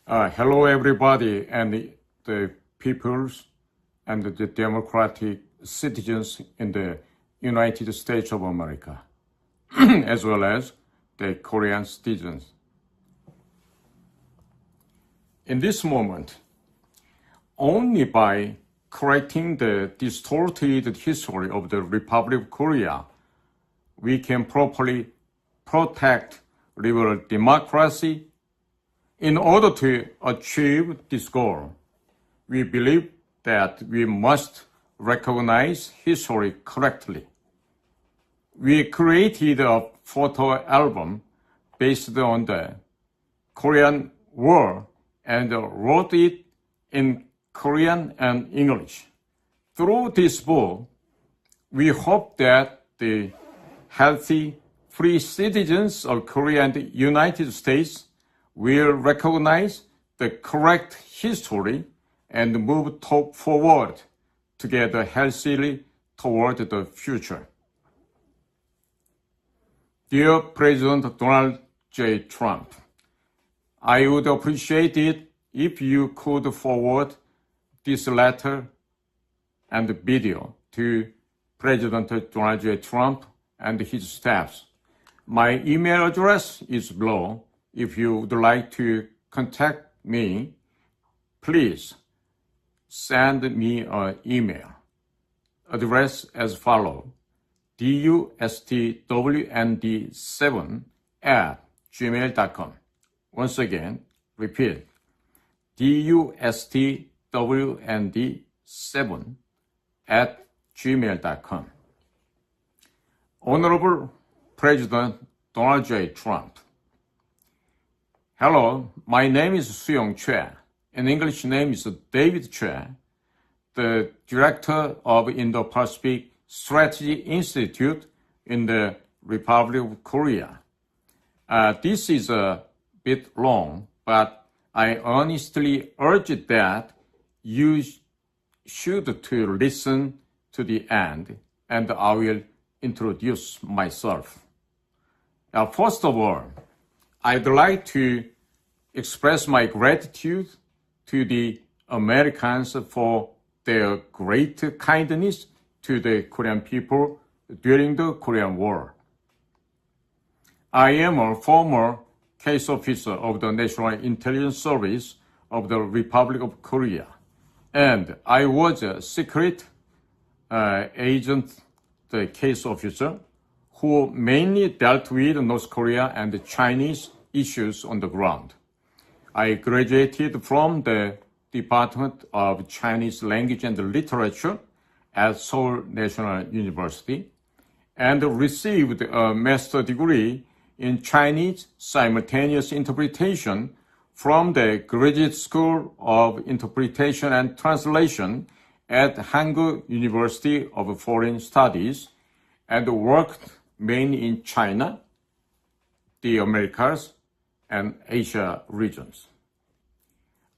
Hello, everybody, and the peoples and the democratic citizens in the United States of America, as well as the Korean citizens. In this moment, only by correcting the distorted history of the Republic of Korea, we can properly protect liberal democracy. In order to achieve this goal, we believe that we must recognize history correctly. We created a photo album based on the Korean War and wrote it in Korean and English. Through this book, we hope that the healthy, free citizens of Korea and the United States will recognize the correct history and move forward together healthily toward the future. Dear President Donald J. Trump, I would appreciate it if you could forward this letter and video to President Donald J. Trump and his staffs. My email address is below. If you would like to contact me, please send me an email. Address as follows: dustwnd7@gmail.com. Once again, repeat: dustwnd7@gmail.com. Honorable President Donald J. Trump. Hello, my name is Suyong Choi. In English name is David Choi, the director of Indo-Pacific Strategy Institute in the Republic of Korea. This is a bit long, but I honestly urge that you should to listen to the end, and I will introduce myself. First of all, I'd like to express my gratitude to the Americans for their great kindness to the Korean people during the Korean War. I am a former case officer of the National Intelligence Service of the Republic of Korea, and I was a secret agent, the case officer, who mainly dealt with North Korea and the Chinese issues on the ground. I graduated from the Department of Chinese Language and Literature at Seoul National University and received a master's degree in Chinese simultaneous interpretation from the Graduate School of Interpretation and Translation at Hankuk University of Foreign Studies and worked mainly in China, the Americas, and Asia regions.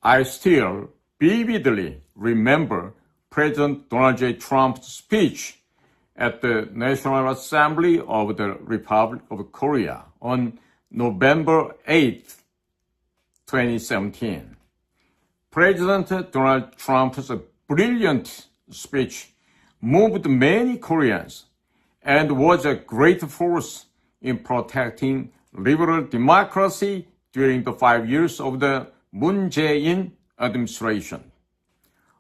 I still vividly remember President Donald J. Trump's speech at the National Assembly of the Republic of Korea on November 8, 2017. President Donald Trump's brilliant speech moved many Koreans and was a great force in protecting liberal democracy during the 5 years of the Moon Jae-in administration,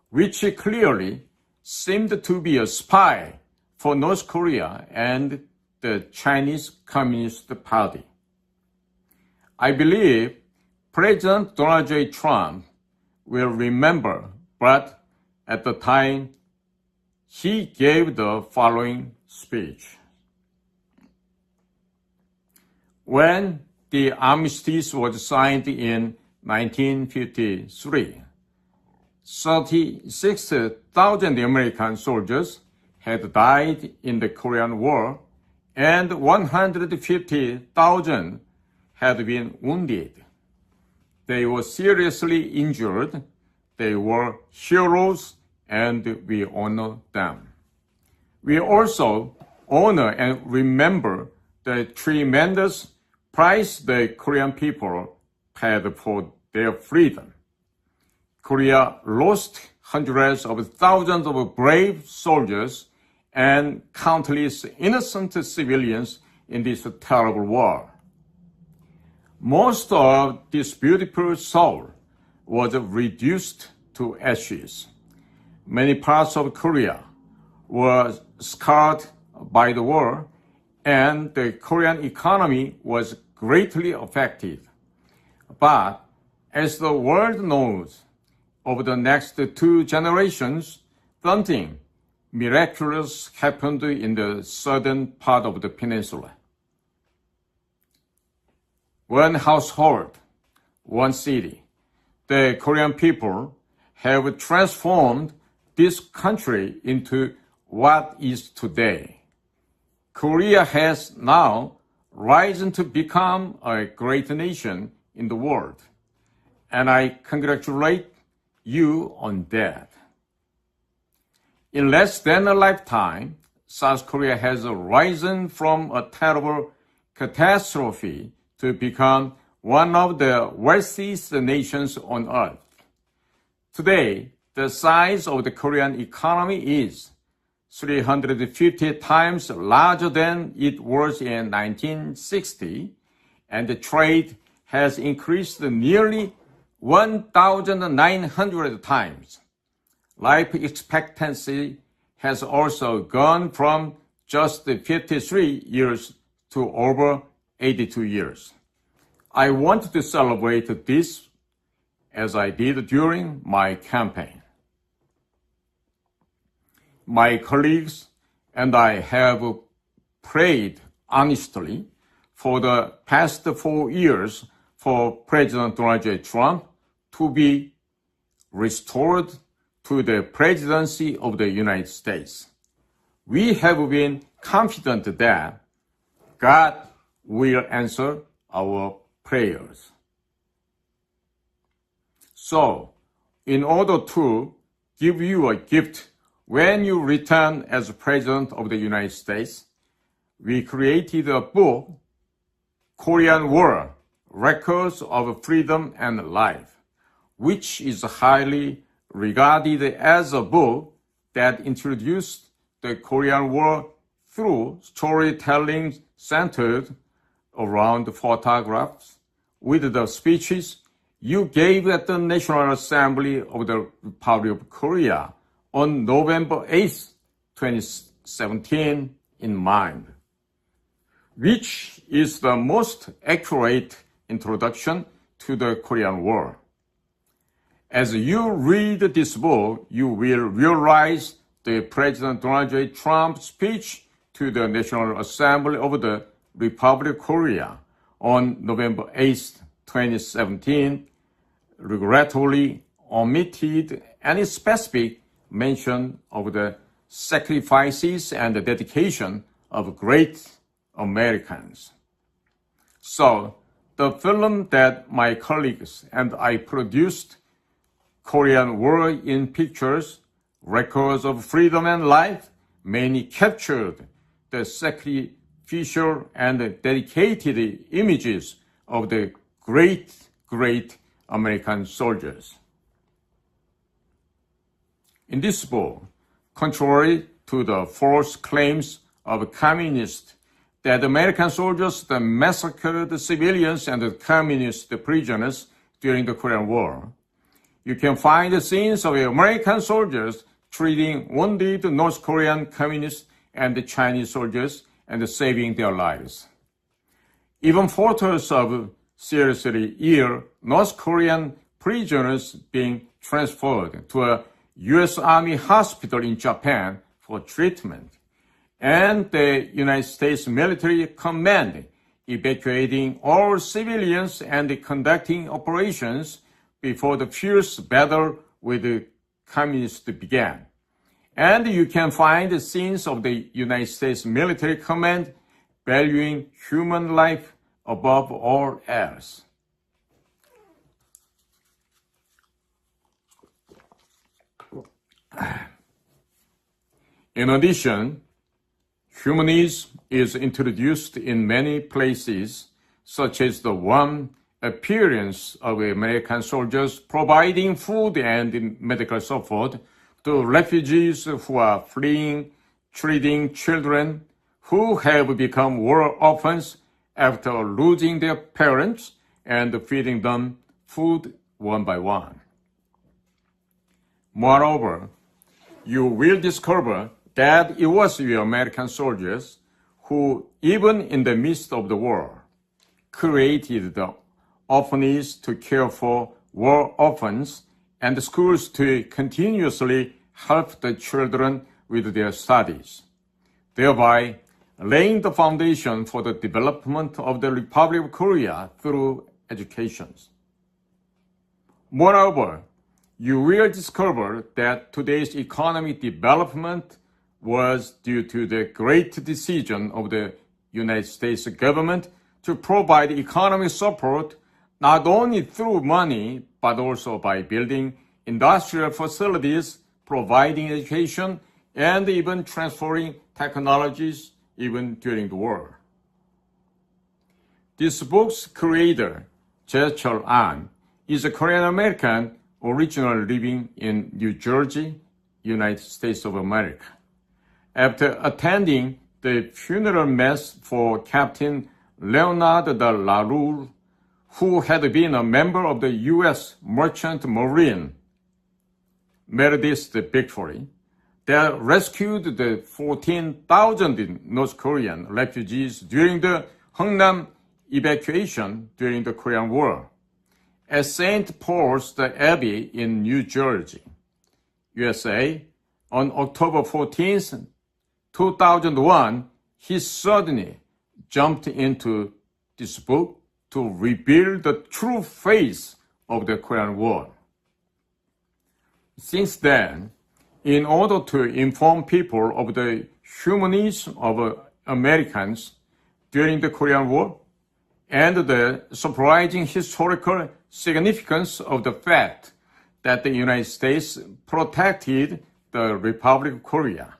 which clearly seemed to be a spy for North Korea and the Chinese Communist Party. I believe President Donald J. Trump will remember, but at the time he gave the following speech. When the armistice was signed in 1953, 36,000 American soldiers had died in the Korean War and 150,000 had been wounded. They were seriously injured. They were heroes and we honor them. We also honor and remember the tremendous price the Korean people paid for their freedom. Korea lost hundreds of thousands of brave soldiers and countless innocent civilians in this terrible war. Most of this beautiful Seoul was reduced to ashes. Many parts of Korea were scarred by the war, and the Korean economy was greatly affected. But as the world knows, over the next 2 generations, something miraculous happened in the southern part of the peninsula. One household, one city. The Korean people have transformed this country into what is today. Korea has now risen to become a great nation in the world, and I congratulate you on that. In less than a lifetime, South Korea has risen from a terrible catastrophe to become one of the wealthiest nations on earth. Today, the size of the Korean economy is 350 times larger than it was in 1960, and the trade has increased nearly 1,900 times. Life expectancy has also gone from just 53 years to over 82 years. I want to celebrate this as I did during my campaign. My colleagues and I have prayed honestly for the past 4 years for President Donald J. Trump to be restored to the presidency of the United States. We have been confident that God will answer our prayers. So, in order to give you a gift when you return as President of the United States, we created a book, Korean War, Records of Freedom and Life, which is highly regarded as a book that introduced the Korean War through storytelling centered around photographs with the speeches you gave at the National Assembly of the Republic of Korea on November 8, 2017 in mind, which is the most accurate introduction to the Korean War. As you read this book, you will realize the President Donald J. Trump speech to the National Assembly of the Republic of Korea on November 8, 2017, regrettably omitted any specific mention of the sacrifices and the dedication of great Americans. So, the film that my colleagues and I produced, Korean War in Pictures, Records of Freedom and Life, mainly captured the sacrificial and dedicated images of the great American soldiers. In this book, contrary to the false claims of communists that American soldiers massacred civilians and communist prisoners during the Korean War, you can find the scenes of American soldiers treating wounded North Korean communists and Chinese soldiers and saving their lives. Even photos of seriously ill North Korean prisoners being transferred to a U.S. Army hospital in Japan for treatment, and the United States Military Command evacuating all civilians and conducting operations before the fierce battle with the communists began. And you can find the scenes of the United States Military Command valuing human life above all else. In addition, humanism is introduced in many places, such as the one appearance of American soldiers providing food and medical support to refugees who are fleeing, treating children who have become war orphans after losing their parents and feeding them food one by one. Moreover, you will discover that it was your American soldiers who, even in the midst of the war, created the orphanage to care for war orphans and schools to continuously help the children with their studies, thereby laying the foundation for the development of the Republic of Korea through education. Moreover, you will discover that today's economic development was due to the great decision of the United States government to provide economic support not only through money, but also by building industrial facilities, providing education, and even transferring technologies even during the war. This book's creator, Jae-chul An, is a Korean American originally living in New Jersey, United States of America. After attending the funeral mass for Captain Leonard de la Rue, who had been a member of the U.S. Merchant Marine Meredith Victory, that rescued the 14,000 North Korean refugees during the Hungnam evacuation during the Korean War at St. Paul's Abbey in New Jersey, USA, on October 14, 2001, he suddenly jumped into this book to reveal the true face of the Korean War. Since then, in order to inform people of the humanism of Americans during the Korean War and the surprising historical significance of the fact that the United States protected the Republic of Korea,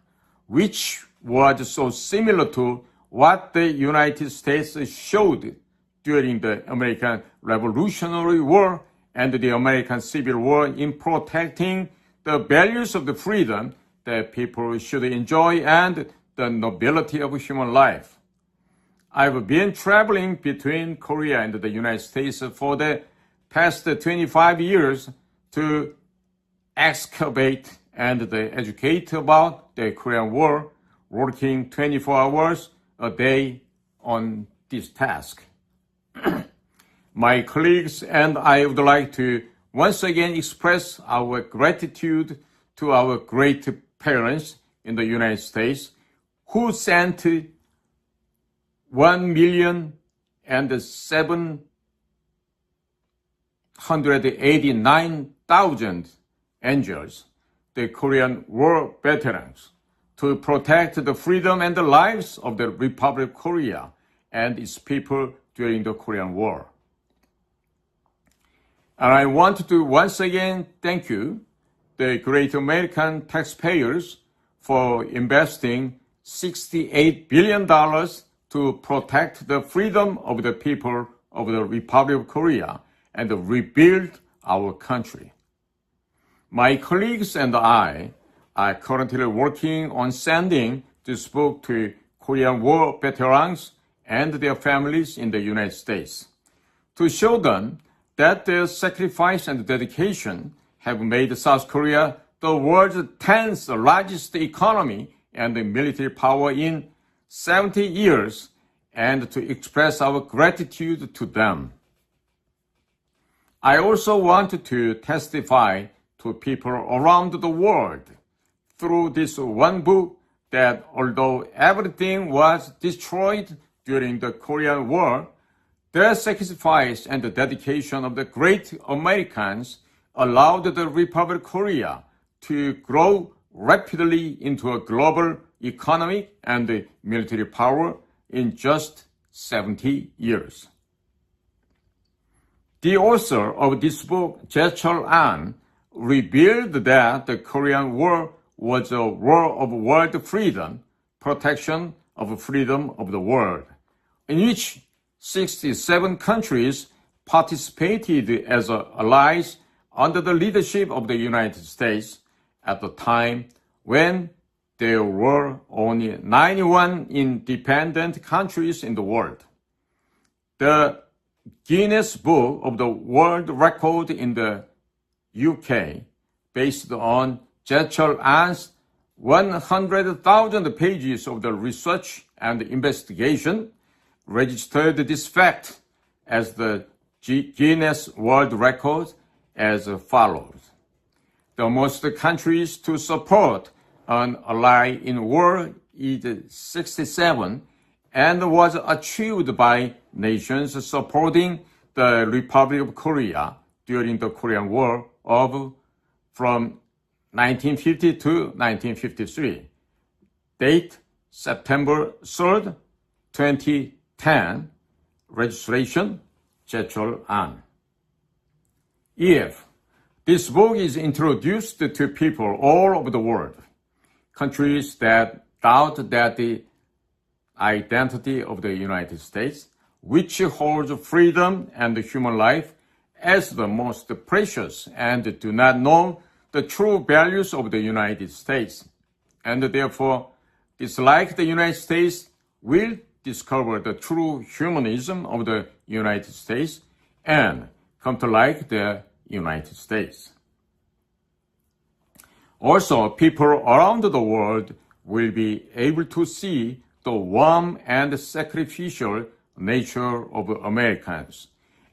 which was so similar to what the United States showed during the American Revolutionary War and the American Civil War in protecting the values of the freedom that people should enjoy and the nobility of human life. I've been traveling between Korea and the United States for the past 25 years to excavate and educate about the Korean War, working 24 hours a day on this task. My colleagues and I would like to once again express our gratitude to our great parents in the United States who sent 1,789,000 angels, the Korean War veterans, to protect the freedom and the lives of the Republic of Korea and its people during the Korean War. And I want to once again thank you, the great American taxpayers, for investing $68 billion to protect the freedom of the people of the Republic of Korea and rebuild our country. My colleagues and I are currently working on sending this book to Korean War veterans and their families in the United States to show them that their sacrifice and dedication have made South Korea the world's 10th largest economy and military power in 70 years, and to express our gratitude to them. I also want to testify to people around the world through this one book that although everything was destroyed during the Korean War, their sacrifice and the dedication of the great Americans allowed the Republic of Korea to grow rapidly into a global economic and military power in just 70 years. The author of this book, Jae-chul An, revealed that the Korean War was a war of world freedom, protection of freedom of the world, in which 67 countries participated as allies under the leadership of the United States at the time when there were only 91 independent countries in the world. The Guinness Book of the World Record in the UK, based on Jetchel Ann's 100,000 pages of the research and investigation, registered this fact as the Guinness World Record as follows. The most countries to support an ally in war is 67 and was achieved by nations supporting the Republic of Korea during the Korean War from 1950 to 1953. Date September 3rd, 2010. Registration Jetchel Ann. If this book is introduced to people all over the world, countries that doubt that the identity of the United States, which holds freedom and human life as the most precious and do not know the true values of the United States, and therefore dislike the United States, will discover the true humanism of the United States and come to like the United States. Also, people around the world will be able to see the warm and sacrificial nature of Americans,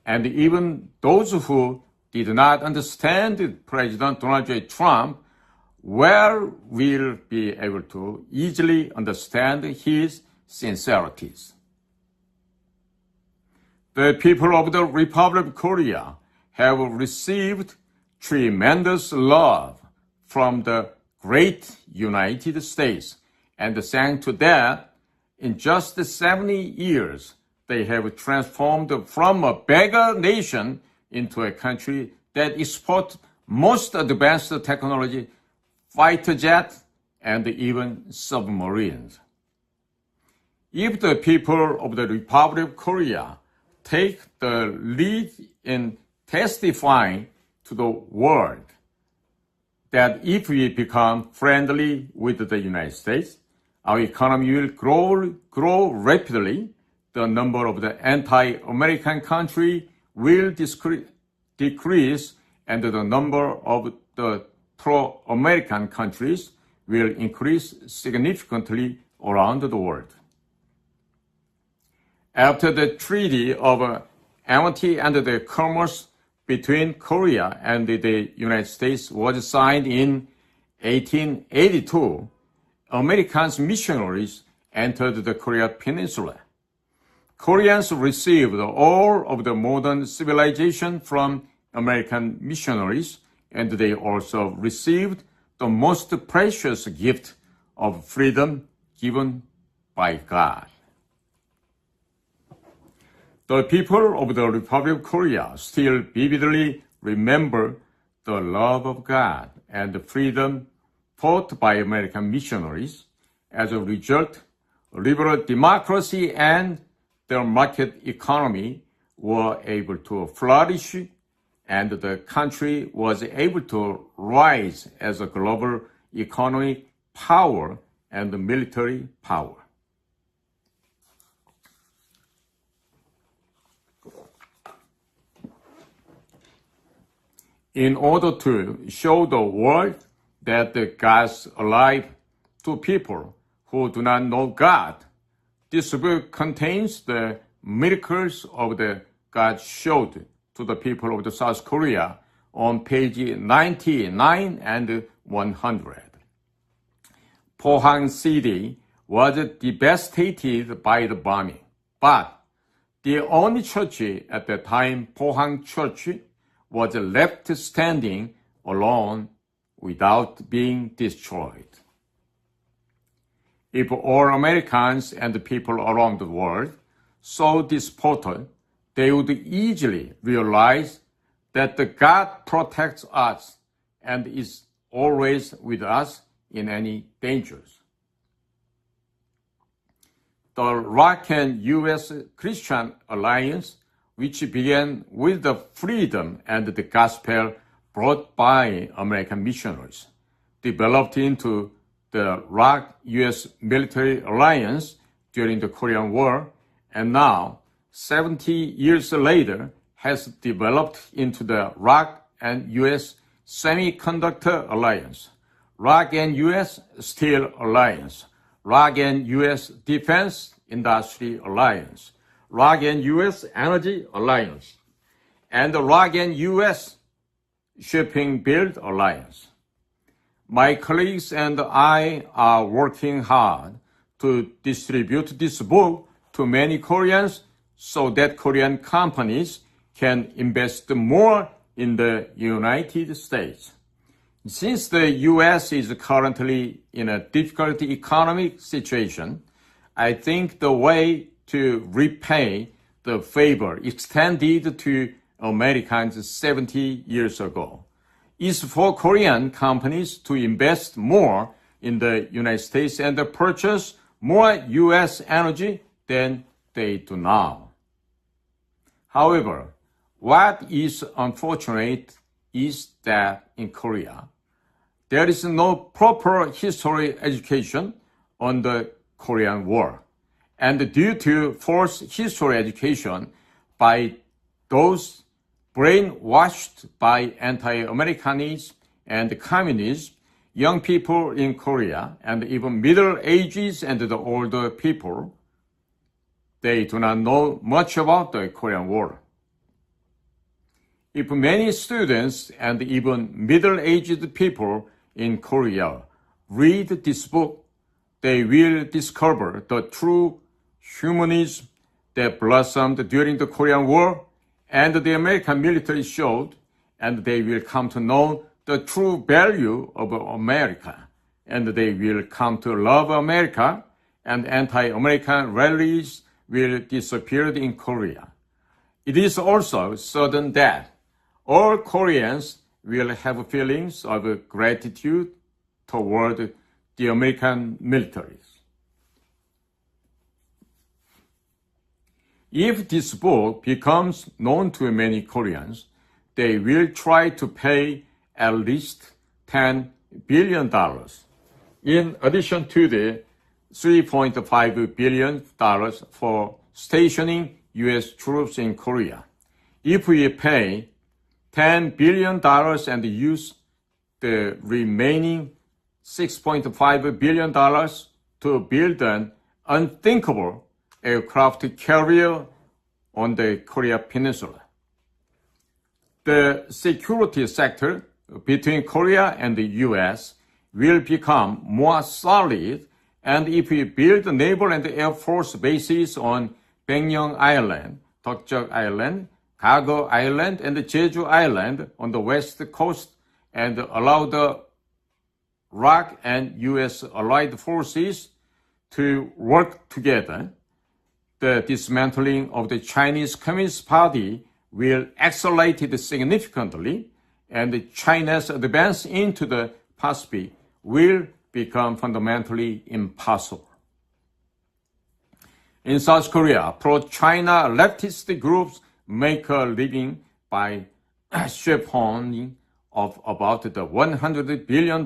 and even those who did not understand President Donald J. Trump will be able to easily understand his sincerities. The people of the Republic of Korea have received tremendous love from the great United States, and thanks to that, in just 70 years, they have transformed from a beggar nation into a country that exports most advanced technology, fighter jets, and even submarines. If the people of the Republic of Korea take the lead in testifying to the world that if we become friendly with the United States, our economy will grow rapidly, the number of the anti-American country will decrease, and the number of the pro-American countries will increase significantly around the world. After the Treaty of Amity and the Commerce between Korea and the United States was signed in 1882, American missionaries entered the Korea Peninsula. Koreans received all of the modern civilization from American missionaries, and they also received the most precious gift of freedom given by God. The people of the Republic of Korea still vividly remember the love of God and the freedom fought by American missionaries. As a result, liberal democracy and the market economy were able to flourish, and the country was able to rise as a global economic power and military power. In order to show the world that God's alive to people who do not know God, this book contains the miracles of the God showed to the people of the South Korea on page 99 and 100. Pohang City was devastated by the bombing, but the only church at the time, Pohang Church, was left standing alone without being destroyed. If all Americans and the people around the world saw this photo, they would easily realize that the God protects us and is always with us in any dangers. The ROK and U.S. Christian Alliance which began with the freedom and the gospel brought by American missionaries, developed into the ROC-U.S. military alliance during the Korean War, and now, 70 years later, has developed into the ROC and U.S. Semiconductor Alliance, ROC and U.S. Steel Alliance, ROC and U.S. Defense Industry Alliance, ROC and U.S. Energy Alliance, and the ROC and U.S. Shipping Build Alliance. My colleagues and I are working hard to distribute this book to many Koreans so that Korean companies can invest more in the United States. Since the U.S. is currently in a difficult economic situation, I think the way to repay the favor extended to Americans 70 years ago is for Korean companies to invest more in the United States and purchase more U.S. energy than they do now. However, what is unfortunate is that in Korea, there is no proper history education on the Korean War. And due to false history education by those brainwashed by anti-Americanism and communism, young people in Korea, and even middle ages and the older people, they do not know much about the Korean War. If many students and even middle-aged people in Korea read this book, they will discover the true humanism that blossomed during the Korean War and the American military showed, and they will come to know the true value of America, and they will come to love America, and anti-American rallies will disappear in Korea. It is also certain that all Koreans will have feelings of gratitude toward the American military. If this book becomes known to many Koreans, they will try to pay at least $10 billion, in addition to the $3.5 billion for stationing U.S. troops in Korea. If we pay $10 billion and use the remaining $6.5 billion to build an unthinkable aircraft carrier on the Korea Peninsula. The security sector between Korea and the U.S. will become more solid, and if we build naval and air force bases on Baekneung Island, Deokjeok Island, Gago Island, and Jeju Island on the west coast, and allow the ROC and U.S. allied forces to work together, the dismantling of the Chinese Communist Party will accelerate significantly, and China's advance into the Pacific will become fundamentally impossible. In South Korea, pro-China leftist groups make a living by shepherding of about the $100 billion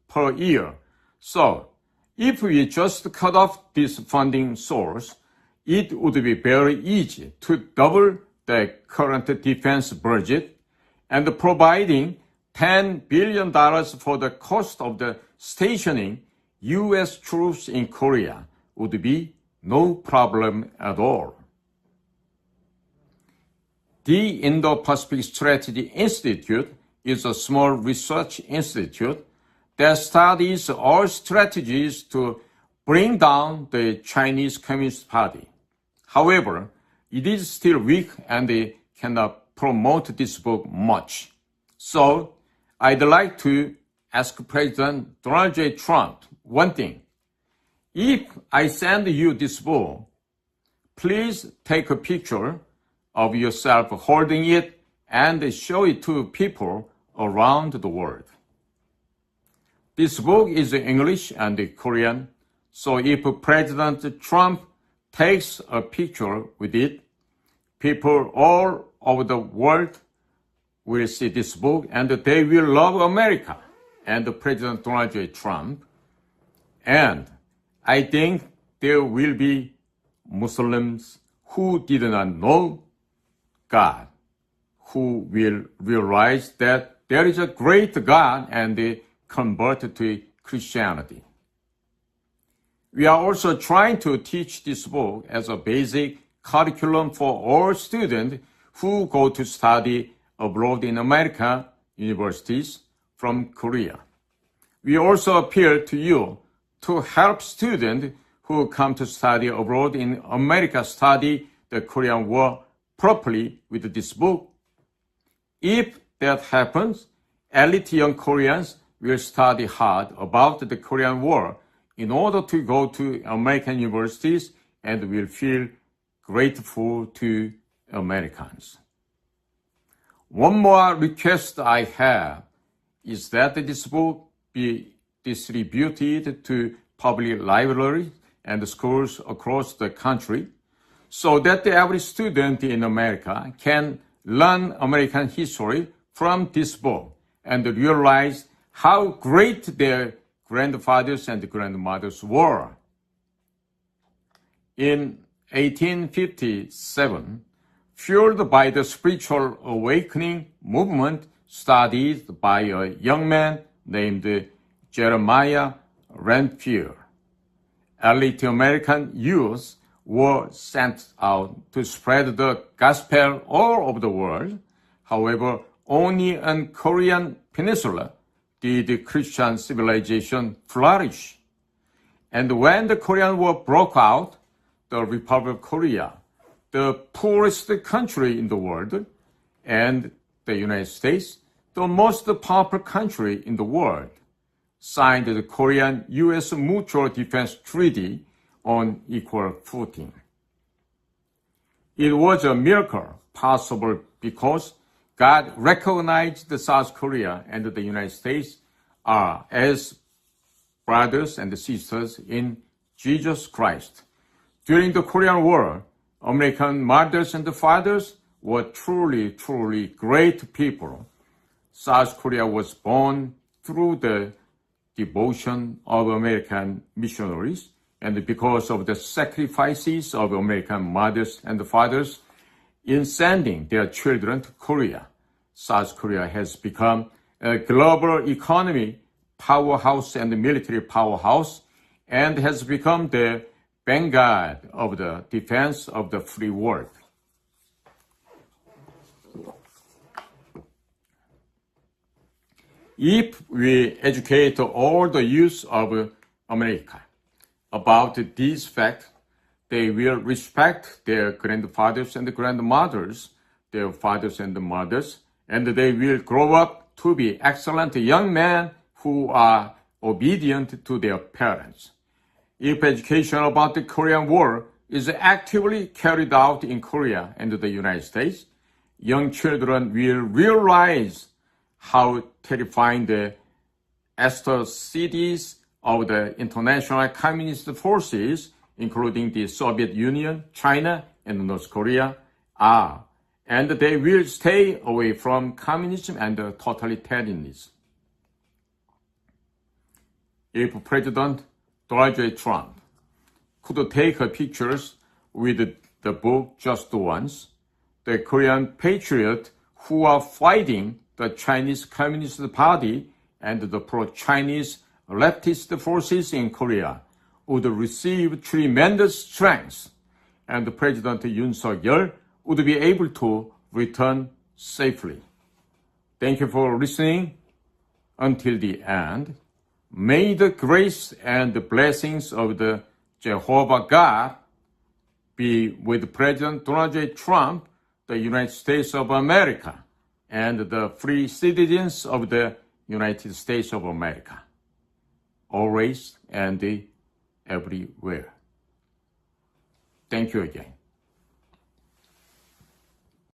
per year. So, if we just cut off this funding source, it would be very easy to double the current defense budget, and providing $10 billion for the cost of the stationing U.S. troops in Korea would be no problem at all. The Indo-Pacific Strategy Institute is a small research institute that studies all strategies to bring down the Chinese Communist Party. However, it is still weak and it cannot promote this book much. So, I'd like to ask President Donald J. Trump one thing. If I send you this book, please take a picture of yourself holding it and show it to people around the world. This book is English and Korean, so if President Trump takes a picture with it, people all over the world will see this book and they will love America and President Donald J. Trump. And I think there will be Muslims who did not know God, who will realize that there is a great God and they convert to Christianity. We are also trying to teach this book as a basic curriculum for all students who go to study abroad in American universities from Korea. We also appeal to you to help students who come to study abroad in America study the Korean War properly with this book. If that happens, elite young Koreans will study hard about the Korean War in order to go to American universities and will feel grateful to Americans. One more request I have is that this book be distributed to public libraries and schools across the country so that every student in America can learn American history from this book and realize how great their grandfathers and grandmothers were. In 1857, fueled by the spiritual awakening movement started by a young man named Jeremiah Renfield, elite American youth were sent out to spread the gospel all over the world. However, only on Korean Peninsula did Christian civilization flourish. And when the Korean War broke out, the Republic of Korea, the poorest country in the world, and the United States, the most powerful country in the world, signed the Korean-U.S. Mutual Defense Treaty on equal footing. It was a miracle possible because God recognized South Korea and the United States are as brothers and sisters in Jesus Christ. During the Korean War, American mothers and fathers were truly, truly great people. South Korea was born through the devotion of American missionaries and because of the sacrifices of American mothers and fathers in sending their children to Korea. South Korea has become a global economy powerhouse and military powerhouse and has become the vanguard of the defense of the free world. If we educate all the youth of America about these facts, they will respect their grandfathers and grandmothers, their fathers and mothers, and they will grow up to be excellent young men who are obedient to their parents. If education about the Korean War is actively carried out in Korea and the United States, young children will realize how terrifying the atrocities of the international communist forces, including the Soviet Union, China, and North Korea, are, and they will stay away from communism and totalitarianism. If President Donald J. Trump could take pictures with the book just once, the Korean patriots who are fighting the Chinese Communist Party and the pro-Chinese leftist forces in Korea would receive tremendous strength, and President Yoon Suk-yeol would be able to return safely. Thank you for listening until the end. May the grace and the blessings of the Jehovah God be with President Donald J. Trump, the United States of America, and the free citizens of the United States of America, always and everywhere. Thank you again.